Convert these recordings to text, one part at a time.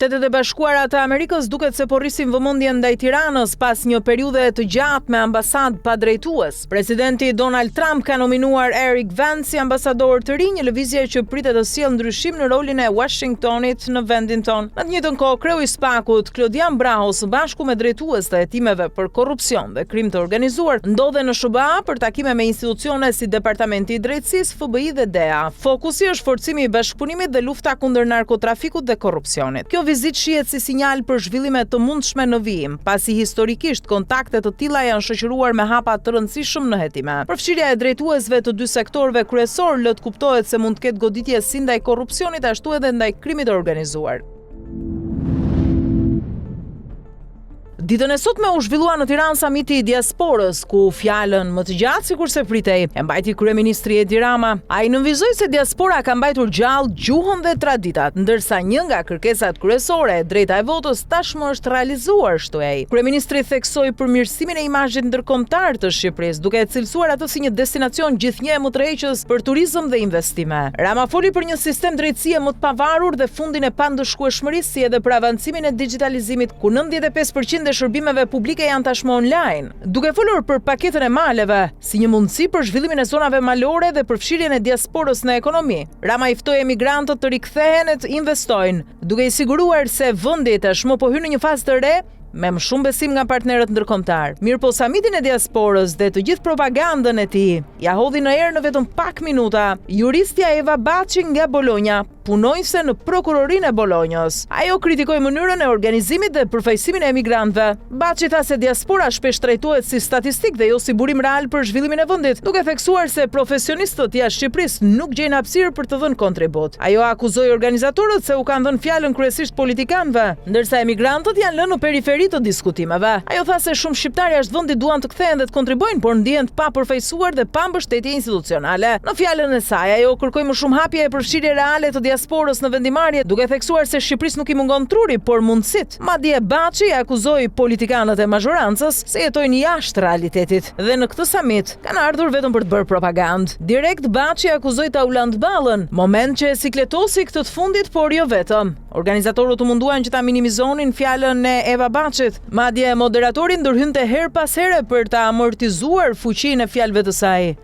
Shtetet e Bashkuara të Amerikës duket se po rrisin vëmendjen ndaj Tiranës pas një periudhe të gjatë me ambasadë pa drejtues. Presidenti Donald Trump ka nominuar Eric Vance si ambasador të ri, një lëvizje që pritet të sjellë ndryshim në rolin e Washingtonit në vendin ton. Në të njëjtën kohë, kreu i SPAK-ut, Claudian Braho, së bashku me drejtues të hetimeve për korrupsion dhe krim të organizuar, ndodhe në SBA për takime me institucione si Departamenti i Drejtësisë, FBI dhe DEA. Fokusi është forcimi i bashkëpunimit dhe lufta kundër narkotrafikut dhe korrupsionit. Kjo vizitë shihet si sinjal për zhvillime të mundshme në vijim, pasi historikisht kontakte të tilla janë shoqëruar me hapa të rëndësishëm në hetime. Përfshirja e drejtuesve të dy sektorëve kryesor lë të kuptohet se mund të ketë goditje si ndaj korrupsionit ashtu edhe ndaj krimit të organizuar. Ditën e sotme u zhvillua në Tiranë samiti i diasporës, ku fjalën më të gjatë sikurse pritej e mbajti kryeministri Edi Rama. Ai nënvizoi se diaspora ka mbajtur gjallë gjuhën dhe traditat, ndërsa një nga kërkesat kryesore, drejta e votës, tashmë është realizuar, shtoi ai. Kryeministri theksoi përmirësimin e imazhit ndërkombëtar të Shqipërisë, duke e cilësuar atë si një destinacion gjithnjë më tërheqës për turizëm dhe investime. Rama foli për një sistem drejtësie më të pavarur dhe fundin e pandëshkueshmërisë, si edhe për avancimin e digitalizimit, ku 95% shërbimeve publike janë tashmë online. Duke folur për paketën e maleve, si një mundësi për zhvillimin e zonave malore dhe përfshirjen e diasporës në ekonomi, Rama i ftoi emigrantët të rikthehen e të investojnë, duke i siguruar se vendi tashmë po hyn në një fazë të re me më shumë besim nga partnerët ndërkombëtar. Mirëpo samitin e diasporës dhe të gjithë propagandën e tij ja hodhi në erë në vetëm pak minuta juristja Eva Baçi nga Bologna, punojse në prokurorinë e Bolonjës. Ajo kritikoi mënyrën e organizimit dhe përfaqësimin e emigrantëve. Baçi tha se diaspora shpesh trajtohet si statistikë dhe jo si burim real për zhvillimin e vendit, duke theksuar se profesionistët jashtë Shqipërisë nuk gjejnë hapësirë për të dhënë kontribut. Ajo akuzoi organizatorët se u kanë dhënë fjalën kryesisht politikanëve, ndërsa emigrantët janë lënë në periferi të diskutimeve. Ajo tha se shumë shqiptarë jashtë vendit duan të kthehen dhe të kontribuojnë, por ndihen të papërfaqësuar dhe pa mbështetje institucionale. Në fjalën e saj, ajo kërkoi më shumë hapje e përfshirje reale të diasporës në vendimarrje, duke theksuar se Shqipërisë nuk i mungon truri, por mundësit. Madje Baçi akuzoi politikanët e mazhorancës se jetojnë jashtë realitetit dhe në këtë samit kanë ardhur vetëm për të bërë propagandë. Direkt Baçi akuzoi Tauland Ballën, moment që e sikletosi këtë të fundit, por jo vetëm. Organizatorët u munduan që ta minimizonin fjalën e Eva Baçit. Madje moderatori ndërhynte her pas here për ta amortizuar fuqinë e fjalëve të saj.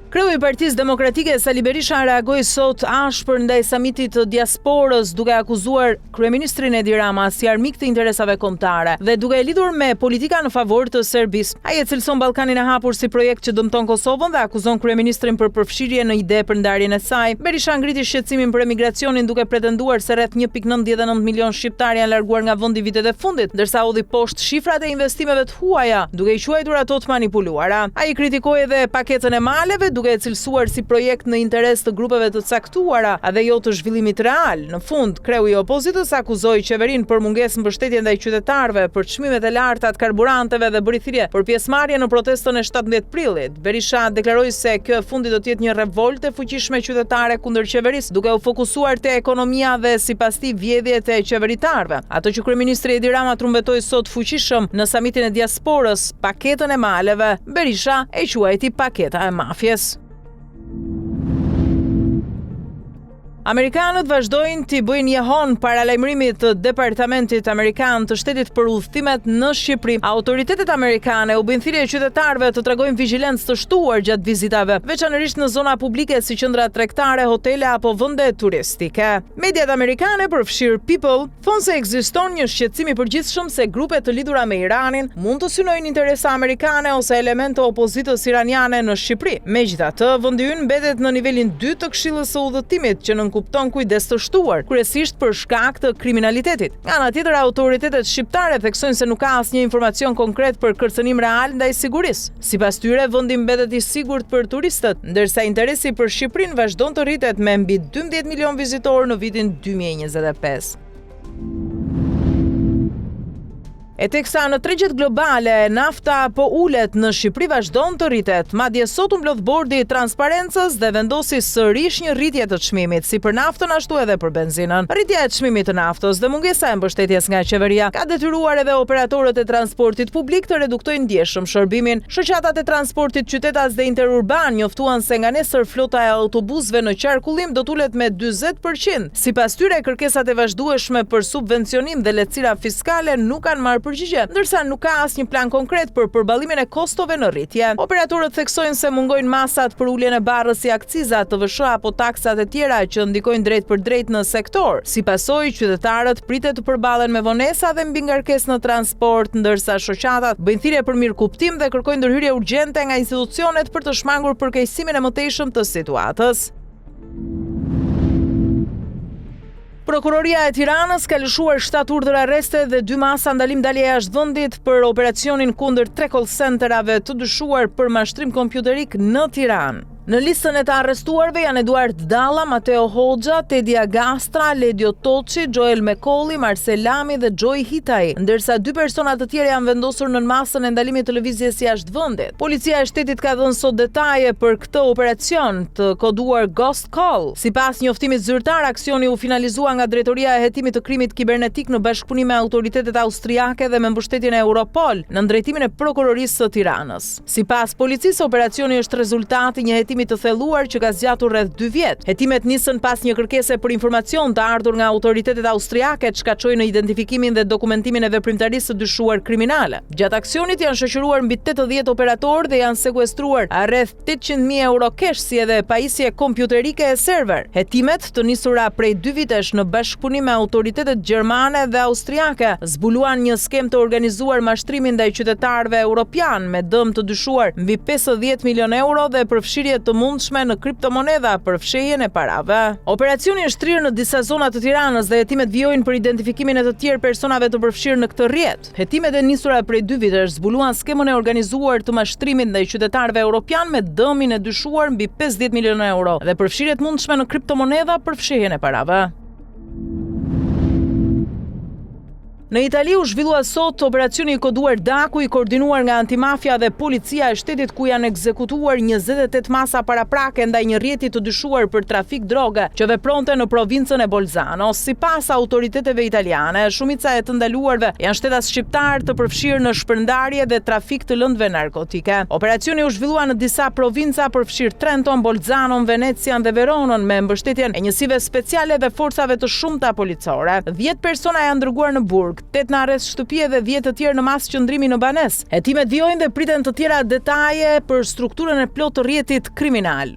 Kreu i Partisë Demokratike Sali Berisha reagoi sot ashpër ndaj samitit të diasporës, duke akuzuar kryeministrin Edi Rama si armik të interesave kombëtare dhe duke e lidhur me politika në favor të Serbisë. Ai e cilëson Ballkanin e hapur si projekt që dëmton Kosovën dhe akuzon kryeministrin për përfshirje në ide për ndarjen e saj. Berisha ngriti shqetësimin për emigracionin duke pretenduar se rreth 1.99 milion shqiptar janë larguar nga vendi vitet e fundit, ndërsa hodhi poshtë shifrat e investimeve të huaja, duke i quajtur ato të manipuluara. Ai kritikoi edhe paketën e maleve, duke e cilësuar si projekt në interes të grupeve të caktuara dhe jo të zhvillimit real. Në fund, kreu i opozitës akuzoi qeverinë për mungesë mbështetje ndaj qytetarëve për çmimet e larta të karburanteve dhe bëri thirrje për pjesëmarrje në protestën e 17 prillit. Berisha deklaroi se kjo e fundit do të jetë një revoltë e fuqishme qytetare kundër qeverisë, duke u fokusuar te ekonomia dhe sipas tij vjedhjet e qeveritarëve. Ato që kryeministri Edi Rama trumbetoi sot fuqishëm në samitin e diasporës, paketën e maleve, Berisha e quajti paketa e mafjes. Amerikanët vazhdojnë t'i bëjnë njehon para lajmërimit të Departamentit Amerikan të Shtetit për udhëtimet në Shqipëri. Autoritetet amerikane u bëjnë thirrje qytetarëve të tregojnë vigjilencë të shtuar gjatë vizitave, veçanërisht në zona publike si qendra tregtare, hotele apo vende turistike. Mediat amerikane, përfshirë People, thonë se ekziston një shqetësim i përgjithshëm se grupe të lidhura me Iranin mund të synojnë interesa amerikane ose elemente opozitës iraniane në Shqipëri. Megjithatë, vendi ynë mbetet në nivelin 2 të Këshillës së Udhëtimit, që kupton kujdes të shtuar, kryesisht për shkak të kriminalitetit. Nga ana tjetër, autoritetet shqiptare theksojnë se nuk ka asnjë informacion konkret për kërcënim real ndaj sigurisë. Sipas tyre, vendi mbetet i sigurt për turistët, ndërsa interesi për Shqipërinë vazhdon të rritet me mbi 12 milion vizitorë në vitin 2025. E teksa në tregjet globale, nafta po ulet, në Shqipëri vazhdon të rritet. Madje sot u mblodh bordi i transparencës dhe vendosi sërish një rritje të çmimit, si për naftën ashtu edhe për benzinën. Rritja e çmimit të naftës dhe mungesa e mbështetjes nga qeveria ka detyruar edhe operatorët e transportit publik të reduktojnë ndjeshëm shërbimin. Shoqatat e transportit qytetas dhe interurban njoftuan se nga nesër flota e autobusëve në qarkullim do t'ulet me 40%. Sipas tyre, kërkesat e vazhdueshme për subvencionim dhe lehtësira fiskale nuk kanë marrë përgjigje, ndërsa nuk ka asnjë plan konkret për përballimin e kostove në rritje. Operatorët theksojnë se mungojnë masat për uljen e barrës si akcizat, TVSH apo taksat e tjera që ndikojnë drejt për drejt në sektor. Si pasojë, qytetarët pritet të përballen me vonesa dhe mbi ngarkesë në transport, ndërsa shoqatat bëjnë thirrje për mirëkuptim dhe kërkojnë ndërhyrje urgjente nga institucionet për të shmangur përkeqësimin e mëtejshëm të situatës. Prokuroria e Tiranës ka lëshuar 7 urdhër arreste dhe 2 masa ndalim dalje jashtë vendit për operacionin kundër 3 call centerave të dyshuar për mashtrim kompjuterik në Tiranë. Në listën e të arrestuarve janë Eduard Dalla, Mateo Hoxha, Tedi Agastra, Ledio Toci, Joel Mekolli, Marcel Lami dhe Joy Hitaj, ndërsa 2 persona të tjerë janë vendosur në masën e ndalimit të lëvizjes jashtë vendit. Policia e shtetit ka dhënë sot detaje për këtë operacion të koduar Ghost Call. Sipas njoftimit zyrtar, aksioni u finalizua nga Drejtoria e Hetimit të Krimit Kibernetik në bashkëpunim me autoritetet austriake dhe me mbështetjen e Europol në drejtimin e Prokurorisë së Tiranës. Sipas policisë, operacioni është rezultati një hetimi të thelluar që ka zgjatur rreth 2 vjet. Hetimet nisën pas një kërkese për informacion të ardhur nga autoritetet austriake që shkaqoi në identifikimin dhe dokumentimin e veprimtarisë së dyshuar kriminale. Gjatë aksionit janë shoqëruar mbi 80 operatorë dhe janë sekuestruar rreth 800.000 euro kesh si edhe pajisje kompjuterike e server. Hetimet, të nisura prej 2 vitesh në bashkëpunim me autoritetet gjermane dhe austriake, zbuluan një skem të organizuar mashtrimin ndaj qytetarëve europian me dëm të dyshuar mbi 50 milion euro dhe përfshirje të mundshme në kriptomonedha për fshehjen e parave. Operacioni është trirë në disa zona të Tiranës dhe hetimet vijojnë për identifikimin e të tjerë personave të përfshirë në këtë rrjet. Hetimet e nisura prej 2 vitesh zbuluan skemën e organizuar të mashtrimit ndaj qytetarëve europian me dëmin e dyshuar mbi 50 milionë euro dhe përfshirje të mundshme në kriptomonedha për fshehjen e parave. Në Itali u zhvillua sot operacioni i koduar Daku, i koordinuar nga antimafia dhe policia e shtetit, ku janë ekzekutuar 28 masa paraprake ndaj një rrjeti të dyshuar për trafik droge që vepronte në provincën e Bolzano. Sipas autoriteteve italiane, shumica e të ndaluarve janë shtetas shqiptar të përfshirë në shpërndarje dhe trafik të lëndëve narkotike. Operacioni u zhvillua në disa provinca përfshirë Trenton, Bolzanon, Venecian dhe Veronën me mbështetjen e njësive speciale dhe forcave të shumta policore. 10 persona janë dërguar në burg, 8 në arrest shtëpie dhe 10 të tjerë në mas qëndrimi në banes. Hetimet vijojnë dhe priten të tjera detaje për strukturën e plotë të rrjetit kriminal.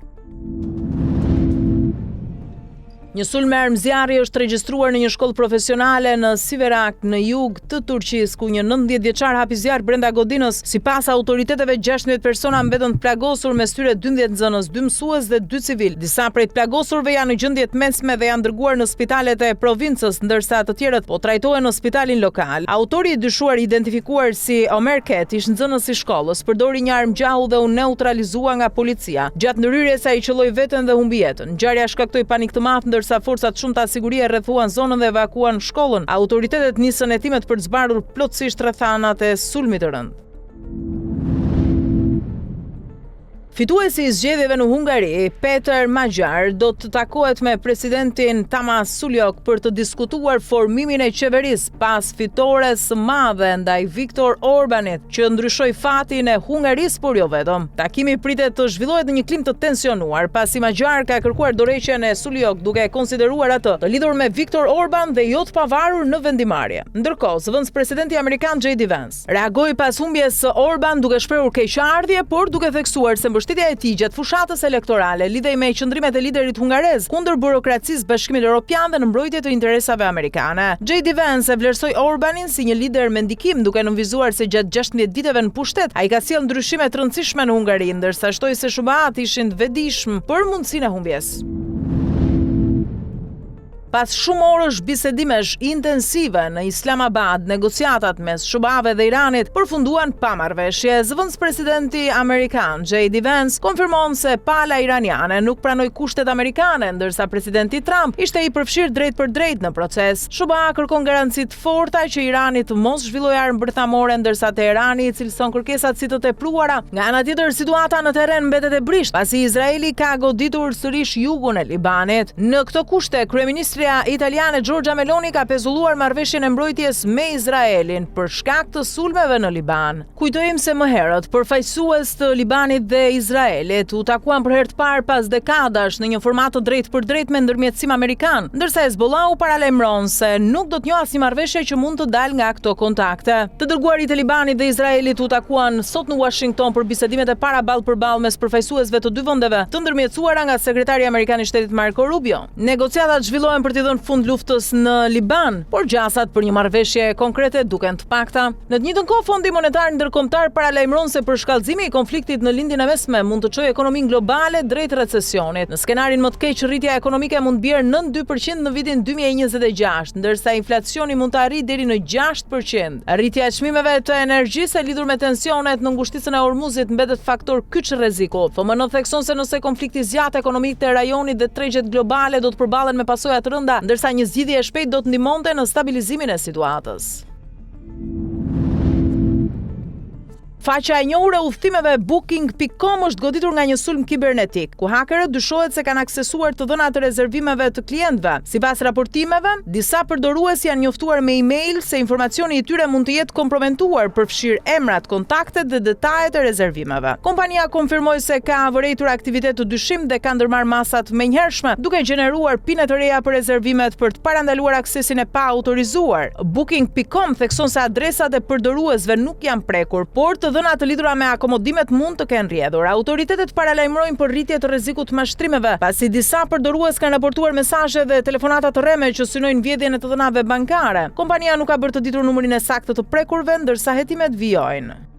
Një sulm me armëzjarri është regjistruar në një shkollë profesionale në Siverak, në jug të Turqisë, ku një 19 vjeçar hapi zjarr brenda godinës. Sipas autoriteteve, 16 persona mbetën të plagosur, mes tyre 12 nxënës, 2 mësues dhe 2 civil. Disa prej të plagosurve janë në gjendje të mesme dhe janë dërguar në spitalet e provincës, ndërsa të tjerët po trajtohen në spitalin lokal. Autori i dyshuar, identifikuar si Omer Ket, ish nxënës i shkollës, përdori një armë gjahu dhe u neutralizua nga policia. Gjatë ndërhyrjes ai qelloi veten dhe humbi jetën. Ngjarja shkaktoi panik të madh, ndërsa forcat shumta sigurie rrethuan zonën dhe evakuan shkollën. Autoritetet nisën hetimet për të zbardhur plotësisht rrethanat e sulmit të rënd. Fituesi i zgjedhjeve në Hungari, Peter Magyar, do të takohet me presidentin Tamas Suljok për të diskutuar formimin e qeverisë pas fitores së madhe ndaj Viktor Orbanit, që ndryshoi fatin e Hungarisë, por jo vetëm. Takimi pritet të zhvillohet në një klim të tensionuar, pasi Magyar ka kërkuar dorëheqjen e Suljok, duke konsideruar atë të lidhur me Viktor Orban dhe jo të pavarur në vendimarrje. Ndërkohë, zëvendës presidenti amerikan J.D. Vance reagoi pas humbjes së Orban duke shprehur keqardhje, por duke theksuar se mbështetja e tij gjatë fushatës elektorale lidhej me qëndrimet e liderit hungarez kundër burokracisë Bashkimit Evropian dhe në mbrojtje të interesave amerikane. J.D. Vance e vlerësoi Orbanin si një lider me ndikim, duke nënvizuar se gjatë 16 viteve në pushtet ai ka sjellë ndryshime të rëndësishme në Hungari, ndërsa shtoi se shumë-at ishin të vetëdijshëm për mundësinë e humbjes. Pas shumë orësh bisedimesh intensive në Islamabad, negociatat mes Shubave dhe Iranit përfunduan pa marrëveshje. Zëvendës presidenti amerikan J.D. Vance konfirmon se pala iraniane nuk pranoi kushtet amerikane, ndërsa presidenti Trump ishte i përfshirë drejt për drejt në proces. Shuba kërkon garanci të forta që Irani të mos zhvillojë armë bërthamore, ndërsa Teherani i cilëson kërkesat si të tepruara. Nga ana tjetër, situata në terren mbetet e brisht, pasi Izraeli ka goditur sërish jugun e Libanit. Në këto kushte, kryeministria italiane Giorgia Meloni ka pezulluar marrëveshjen e mbrojtjes me Izraelin për shkak të sulmeve në Liban. Kujtojmë se më herët përfaqësues të Libanit dhe Izraelit u takuan për herë të parë pas dekadash në një format të drejtë për drejtë me ndërmjetësim amerikan, ndërsa Hezbollahu paralajmëron se nuk do të njohë asnjë marrëveshje që mund të dalë nga këto kontakte. Të dërguarit e Libanit dhe Izraelit u takuan sot në Washington për bisedimet e para ballë për ballë mes përfaqësuesve të dy vendeve, të ndërmjetësuara nga sekretari amerikan i shtetit Marco Rubio. Negociatat zhvillohen për t'i dhënë fund luftës në Liban, por gjasat për një marrëveshje konkrete duken të pakta. Në të njëjtën kohë, Fondi Monetar Ndërkombëtar paralajmëron se përshkallëzimi i konfliktit në lindjen e mesme mund të çojë ekonominë globale drejt recesionit. Në skenarin më të keq, rritja ekonomike mund bjerë nën 2% në vitin 2026, ndërsa inflacioni mund të arrijë deri në 6%. Rritja e çmimeve të energjisë e lidhur me tensionet në ngushticën e Hormuzit mbetet faktor kyç rreziku. FMN thekson se nëse konflikti zgjat ekonomik të rajonit dhe tregjet globale do të përballen me pasoja të rënda, ndërsa një zgjidhje e shpejtë do të ndihmonte në stabilizimin e situatës. Faqja e njohur e udhëtimeve Booking.com është goditur nga një sulm kibernetik, ku hakerët dyshohet se kanë aksesuar të dhënat e rezervimeve të klientëve. Sipas raportimeve, disa përdorues janë njoftuar me email se informacioni i tyre mund të jetë komprometuar, përfshir emrat, kontaktet dhe detajet e rezervimeve. Kompania konfirmoi se ka vërejtur aktivitet të dyshim dhe ka ndërmarrë masa të menjëhershme, duke gjeneruar pine të reja për rezervimet për të parandaluar aksesin e pa autorizuar. Booking.com thekson se adresat e përdoruesve nuk janë prekur, por të dhëna të lidhura me akomodimet mund të kenë rrjedhur. Autoritetet paralajmërojnë për rritje të rrezikut të mashtrimeve, pasi disa përdorues kanë raportuar mesazhe dhe telefonata të rreme që synojnë vjedhjen e të dhënave bankare. Kompania nuk ka bërë të ditur numrin e saktë të prekurve, ndërsa hetimet vijojnë.